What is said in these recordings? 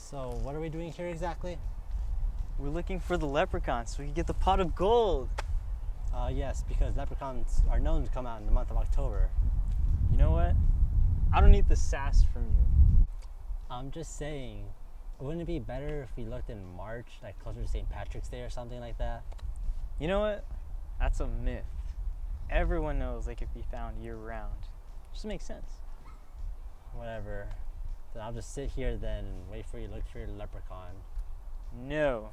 So, what are we doing here exactly? We're looking for the leprechaun so we can get the pot of gold. Yes, because leprechauns are known to come out in the month of October. You know what? I don't need the sass from you. I'm just saying, wouldn't it be better if we looked in March, like closer to St. Patrick's Day or something like that? You know what? That's a myth. Everyone knows they could be found year round. Just makes sense. Whatever. Then I'll just sit here then and wait for you to look for your leprechaun. No.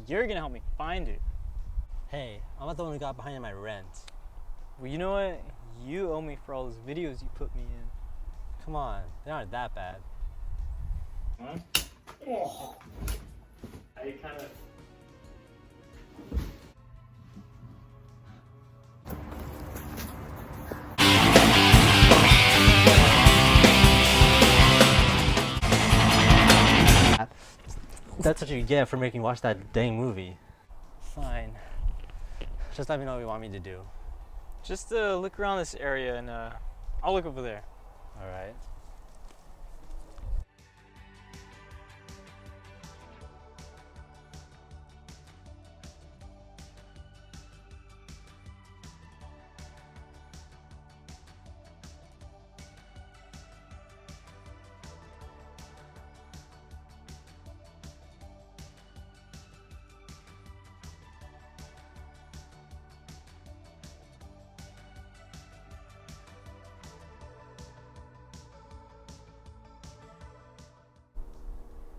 You're gonna help me find it. Hey, I'm not the one who got behind in my rent. Well, you know what? You owe me for all those videos you put me in. Come on, they aren't that bad. Huh? Oh. I kind of... That's what you get for making me watch that dang movie. Fine. Just let me know what you want me to do. Just look around this area and I'll look over there. Alright.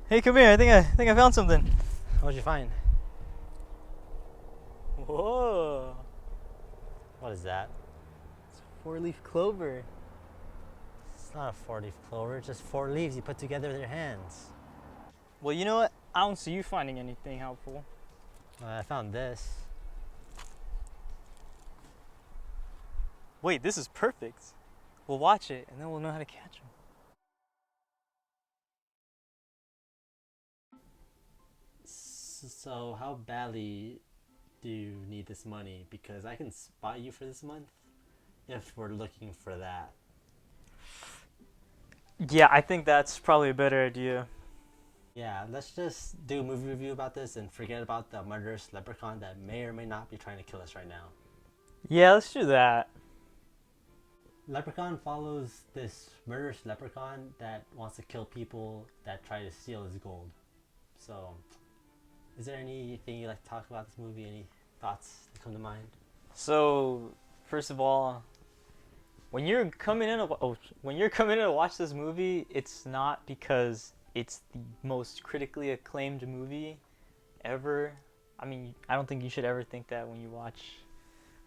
Hey, come here. I think I found something. What'd you find? Whoa. What is that? It's a 4-leaf clover. It's not a 4-leaf clover, it's just 4 leaves you put together with your hands. Well, you know what? I don't see you finding anything helpful. I found this. Wait, this is perfect. We'll watch it and then we'll know how to catch them. So how badly do you need this money? Because I can spot you for this month if we're looking for that. Yeah, I think that's probably a better idea. Yeah, let's just do a movie review about this and forget about the murderous leprechaun that may or may not be trying to kill us right now. Yeah, let's do that. Leprechaun follows this murderous leprechaun that wants to kill people that try to steal his gold. So, is there anything you'd like to talk about this movie? Any thoughts that come to mind? So, first of all, when you're coming in to watch this movie, it's not because it's the most critically acclaimed movie ever. I mean, I don't think you should ever think that when you watch,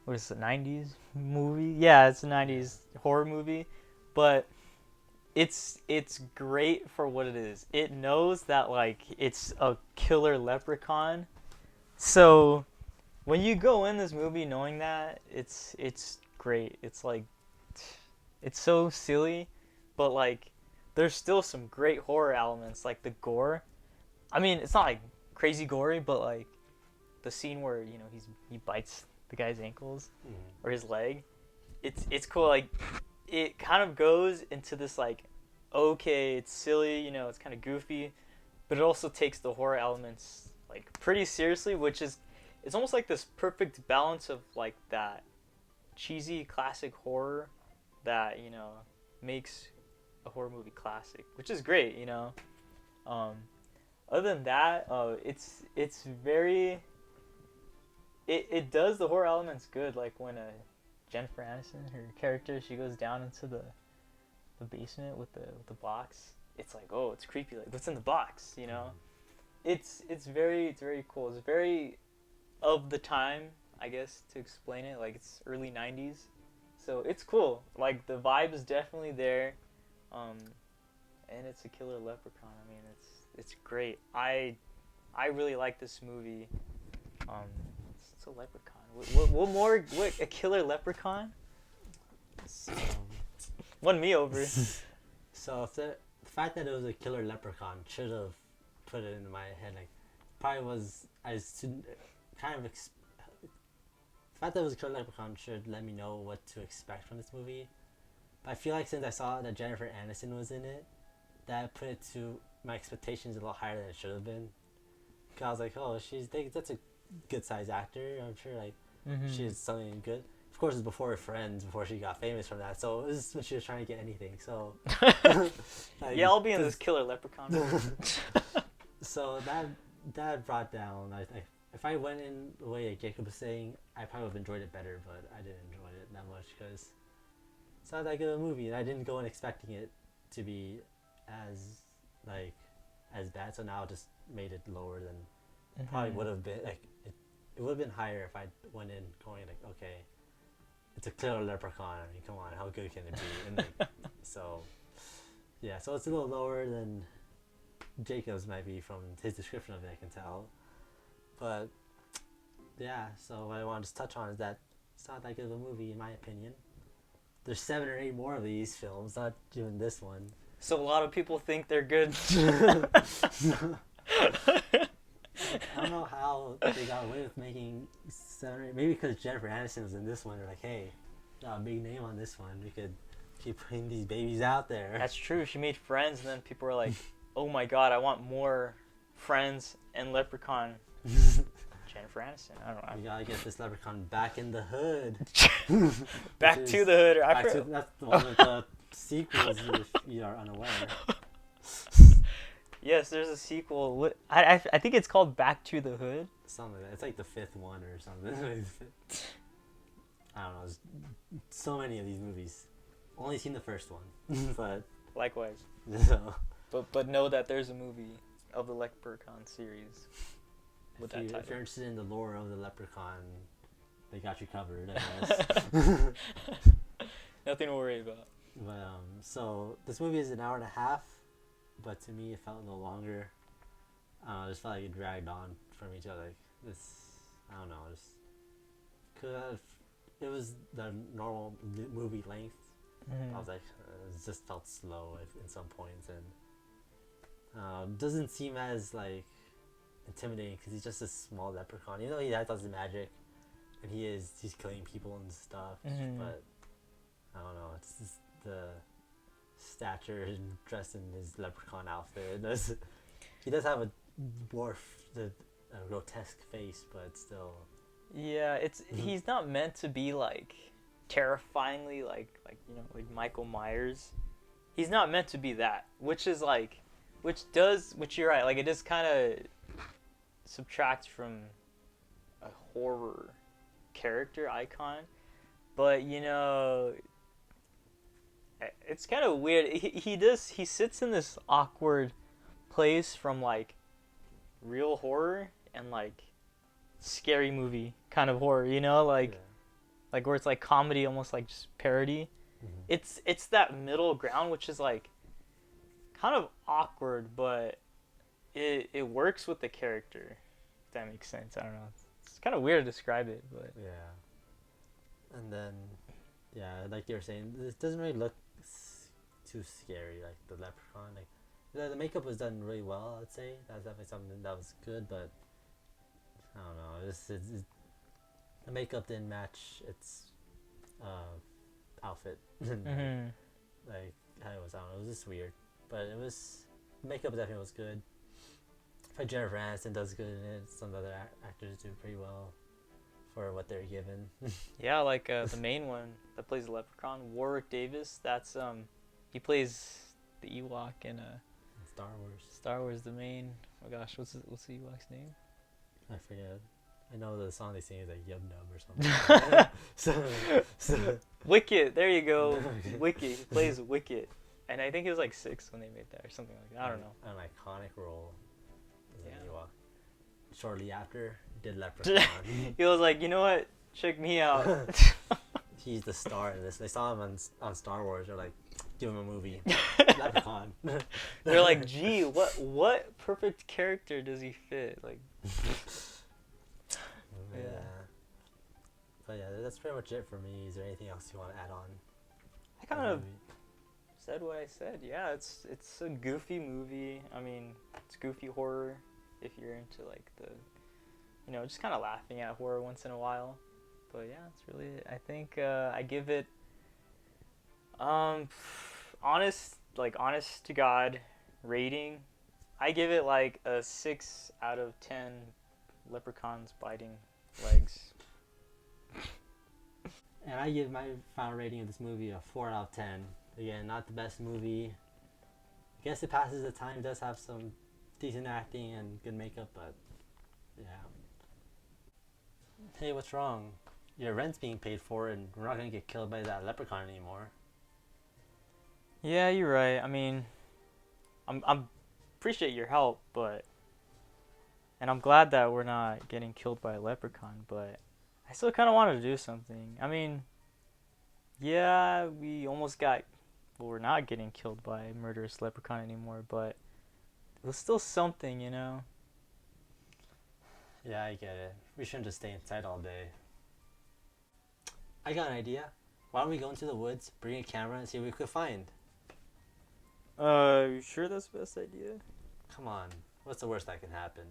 what is it, 90s movie? Yeah, it's a 90s horror movie, but it's great for what it is. It knows that like it's a killer leprechaun. So when you go in this movie knowing that, it's great. It's like it's so silly, but like there's still some great horror elements like the gore. I mean, it's not like crazy gory, but like the scene where, you know, he bites the guy's ankles or his leg. It's cool. Like it kind of goes into this like, okay, it's silly, you know, it's kind of goofy, but it also takes the horror elements like pretty seriously, which is, it's almost like this perfect balance of like that cheesy classic horror that, you know, makes a horror movie classic, which is great, you know. Other than that, it's very, it does the horror elements good, like when Jennifer Aniston, her character, she goes down into the basement with the box. It's like, oh, it's creepy, like what's in the box, you know. It's very cool. It's very of the time, I guess, to explain it. Like it's early 90s, so it's cool. Like the vibe is definitely there, and it's a killer leprechaun. I mean, it's great. I really like this movie. It's a leprechaun. What more? What, a killer leprechaun? So, Won me over. so if the fact that it was a killer leprechaun should have put it in my head, like probably was the fact that it was a killer leprechaun should let me know what to expect from this movie. But I feel like since I saw that Jennifer Aniston was in it, that put it to my expectations a little higher than it should have been. 'Cause I was like, oh, that's a good sized actor. I'm sure like she did something good. Of course, it's before her Friends, before she got famous from that. So it was when she was trying to get anything. So like, Yeah, I'll be in this killer Leprechaun movie. so that brought down. If I went in the way like Jacob was saying, I probably would have enjoyed it better, but I didn't enjoy it that much because it's not that good of a movie, and I didn't go in expecting it to be as like as bad. So now it just made it lower than probably would have been. Like it would have been higher if I went in going like, okay, it's a killer Leprechaun. I mean, come on, how good can it be? And like, so yeah, so it's a little lower than Jacob's might be from his description of it, I can tell. But yeah, so what I want to just touch on is that it's not that good of a movie in my opinion. There's 7 or 8 more of these films, not even this one. So a lot of people think they're good. I don't know how they got away with making 7 or 8. Maybe because Jennifer Aniston was in this one. They're like, hey, got a big name on this one. We could keep putting these babies out there. That's true. She made Friends, and then people were like, oh my god, I want more Friends and Leprechaun. Jennifer Aniston. I don't know. We gotta get this Leprechaun back in the hood. Back to the hood. That's the one with the sequels, if you are unaware. Yes, there's a sequel. I think it's called Back to the Hood. Something like that. It's like the 5th one or something. I don't know. There's so many of these movies. Only seen the first one, but Likewise. so, But know that there's a movie of the Leprechaun series with that title. if you're interested in the lore of the Leprechaun, they got you covered, I guess. Nothing to worry about. But so this movie is an hour and a half, but to me it felt a little longer. I just felt like it dragged on for me too. Like this, I don't know, just cause it was the normal movie length. I was like, it just felt slow in some points, and doesn't seem as like intimidating because he's just a small leprechaun. You know, he has his magic, and he's killing people and stuff. But I don't know, it's just the stature and dressed in his leprechaun outfit. He does have a grotesque face, but still. Yeah, he's not meant to be like terrifyingly like like Michael Myers. He's not meant to be that, which you're right, like it just kind of subtracts from a horror character icon. But it's kind of weird. He sits in this awkward place from like real horror and like scary movie kind of horror, like where it's like comedy, almost like just parody. It's that middle ground, which is like kind of awkward, but it works with the character, if that makes sense. I don't know, it's kind of weird to describe it, but yeah. And then like you were saying, this doesn't really look too scary, like the leprechaun. Like the makeup was done really well, I'd say. That's definitely something that was good, but I don't know, the makeup didn't match its outfit. Like how it was, I don't know, it was just weird, but the makeup definitely was good. Like Jennifer Aniston does good in it. Some other actors do pretty well for what they're given. Yeah, like the main one that plays the leprechaun, Warwick Davis. That's he plays the Ewok in Star Wars. The main. Oh gosh, what's the Ewok's name? I forget. I know the song they sing is like Yub Nub or something. so Wicket. There you go. Wicket. He plays Wicket, and I think he was like 6 when they made that or something like that. I don't know. An iconic role. Yeah. Ewok. Shortly after, did Leprechaun. He was like, you know what? Check me out. He's the star in this. They saw him on Star Wars. They're like, give him a movie. Leprechaun. They're like, gee, what perfect character does he fit? Like. Yeah. But yeah, that's pretty much it for me. Is there anything else you want to add on? I kind of said what I said. Yeah, it's a goofy movie. I mean, it's goofy horror if you're into like the, just kind of laughing at horror once in a while. But yeah, it's really, I think I give it honest to God rating I give it like a 6 out of 10 leprechauns biting legs. And I give my final rating of this movie a 4 out of 10. Again, not the best movie. I guess it passes the time. It does have some decent acting and good makeup, but yeah. Hey, what's wrong? Your rent's being paid for, and we're not gonna get killed by that leprechaun anymore. Yeah, you're right. I mean, I'm appreciate your help, but and I'm glad that we're not getting killed by a leprechaun, but I still kind of wanted to do something. I mean, yeah, we almost got well, we're not getting killed by a murderous leprechaun anymore, but it was still something, you know. Yeah, I get it. We shouldn't just stay inside all day. I got an idea. Why don't we go into the woods, bring a camera, and see what we could find? You sure that's the best idea? Come on. What's the worst that can happen?